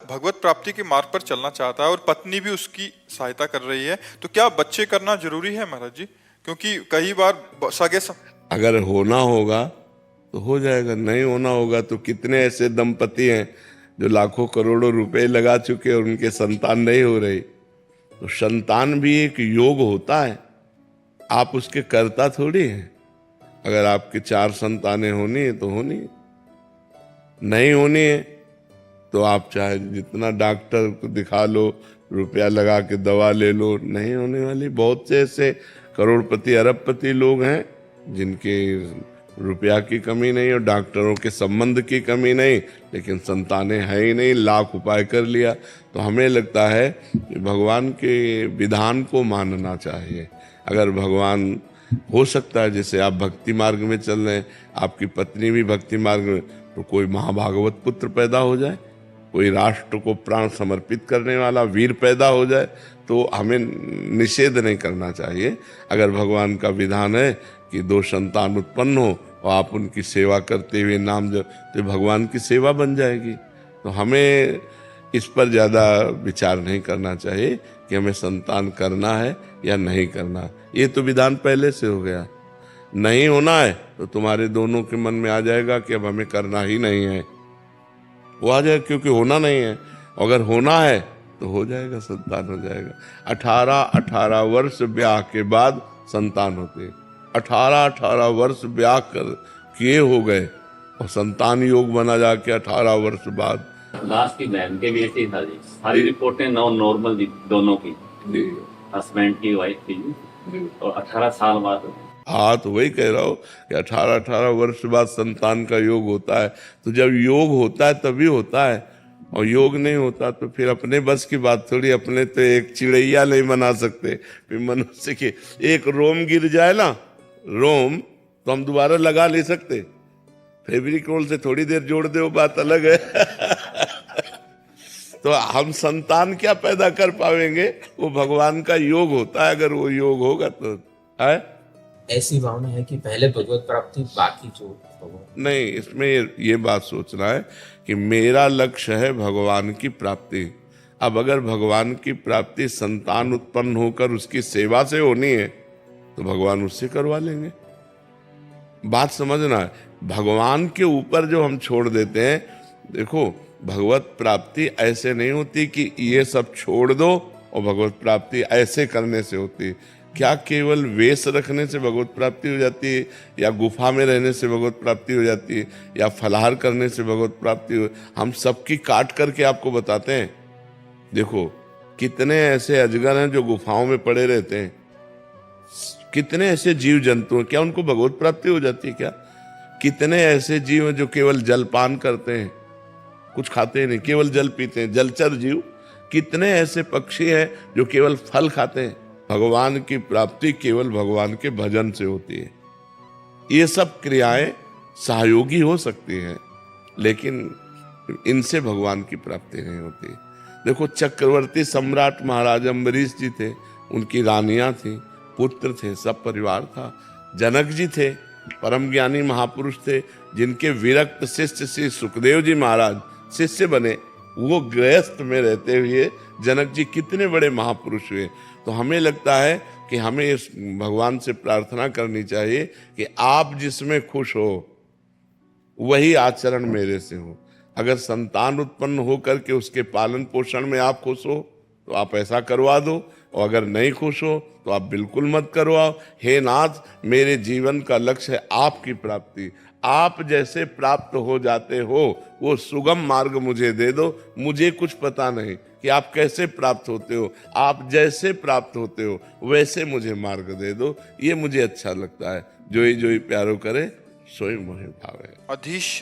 भगवत प्राप्ति के मार्ग पर चलना चाहता है और पत्नी भी उसकी सहायता कर रही है, तो क्या बच्चे करना जरूरी है महाराज जी? क्योंकि कई बार अगर होना होगा तो हो जाएगा, नहीं होना होगा तो कितने ऐसे दंपति हैं जो लाखों करोड़ों रुपए लगा चुके और उनके संतान नहीं हो रही। तो संतान भी एक योग होता है, आप उसके कर्ता थोड़ी हैं। अगर आपके 4 संतानें होनी है तो होनी है, नहीं होनी है तो आप चाहे जितना डॉक्टर को दिखा लो, रुपया लगा के दवा ले लो, नहीं होने वाली। बहुत से ऐसे करोड़पति अरबपति लोग हैं जिनके रुपया की कमी नहीं और डॉक्टरों के संबंध की कमी नहीं, लेकिन संतानें है ही नहीं, लाख उपाय कर लिया। तो हमें लगता है कि भगवान के विधान को मानना चाहिए। अगर भगवान हो सकता है, जैसे आप भक्ति मार्ग में चल रहे हैं, आपकी पत्नी भी भक्ति मार्ग में, तो कोई महाभागवत पुत्र पैदा हो जाए, कोई राष्ट्र को प्राण समर्पित करने वाला वीर पैदा हो जाए, तो हमें निषेध नहीं करना चाहिए। अगर भगवान का विधान है कि 2 संतान उत्पन्न हो और आप उनकी सेवा करते हुए नाम जप, तो भगवान की सेवा बन जाएगी। तो हमें इस पर ज़्यादा विचार नहीं करना चाहिए कि हमें संतान करना है या नहीं करना। ये तो विधान पहले से हो गया। नहीं होना है तो तुम्हारे दोनों के मन में आ जाएगा कि अब हमें करना ही नहीं है, वो आ जाएगा, क्योंकि होना नहीं है। अगर होना है तो हो जाएगा, संतान हो जाएगा। 18 वर्ष ब्याह के बाद संतान होते। 18 वर्ष ब्याह कर किए हो गए और संतान योग बना जाके 18 वर्ष बाद। लास्ट की बहन के भी ऐसे ही था जी, सारी रिपोर्टें नॉर्मल थी दोनों की, हस्बैंड की, वाइफ की, और 18 साल बाद। हाँ, तो वही कह रहा हूँ कि 18 वर्ष बाद संतान का योग होता है। तो जब योग होता है तभी होता है, और योग नहीं होता तो फिर अपने बस की बात थोड़ी। अपने तो एक चिड़ैया नहीं बना सकते, फिर मनुष्य के एक रोम गिर जाए ना, रोम, तो हम दोबारा लगा ले सकते। फेविकोल से थोड़ी देर जोड़ दे, वो बात अलग है। तो हम संतान क्या पैदा कर पाएंगे? वो भगवान का योग होता है, अगर वो योग होगा तो है। ऐसी भावना है कि पहले भगवत प्राप्ति, बाकी जो नहीं। इसमें ये बात सोचना है कि मेरा लक्ष्य है भगवान की प्राप्ति। अब अगर भगवान की प्राप्ति संतान उत्पन्न होकर उसकी सेवा से होनी है तो भगवान उससे करवा लेंगे। बात समझना है, भगवान के ऊपर जो हम छोड़ देते हैं। देखो, भगवत प्राप्ति ऐसे नहीं होती कि ये सब छोड़ दो और भगवत प्राप्ति ऐसे करने से होती। क्या केवल वेश रखने से भगवत प्राप्ति हो जाती है, या गुफा में रहने से भगवत प्राप्ति हो जाती है, या फलाहार करने से भगवत प्राप्ति हो? हम सबकी काट करके आपको बताते हैं। देखो, कितने ऐसे अजगर हैं जो गुफाओं में पड़े रहते हैं, कितने ऐसे जीव जंतु हैं, क्या उनको भगवत प्राप्ति हो जाती है क्या? कितने ऐसे जीव हैं जो केवल जलपान करते हैं, कुछ खाते नहीं, केवल जल पीते हैं, जलचर जीव। कितने ऐसे पक्षी हैं जो केवल फल खाते हैं। भगवान की प्राप्ति केवल भगवान के भजन से होती है। ये सब क्रियाएं सहयोगी हो सकती हैं, लेकिन इनसे भगवान की प्राप्ति नहीं होती। देखो, चक्रवर्ती सम्राट महाराज अम्बरीश जी थे, उनकी रानियां थी, पुत्र थे, सब परिवार था। जनक जी थे, परम ज्ञानी महापुरुष थे, जिनके विरक्त शिष्य श्री सुखदेव जी महाराज शिष्य बने। वो गृहस्थ में रहते हुए जनक जी कितने बड़े महापुरुष हुए। तो हमें लगता है कि हमें इस भगवान से प्रार्थना करनी चाहिए कि आप जिसमें खुश हो वही आचरण मेरे से हो। अगर संतान उत्पन्न हो करके उसके पालन पोषण में आप खुश हो तो आप ऐसा करवा दो, और अगर नहीं खुश हो तो आप बिल्कुल मत करवाओ। हे नाथ, मेरे जीवन का लक्ष्य है आपकी प्राप्ति। आप जैसे प्राप्त हो जाते हो वो सुगम मार्ग मुझे दे दो। मुझे कुछ पता नहीं कि आप कैसे प्राप्त होते हो, आप जैसे प्राप्त होते हो वैसे मुझे मार्ग दे दो। ये मुझे अच्छा लगता है। जोई जोई प्यारो करे सोई मोहे भावे। अधीश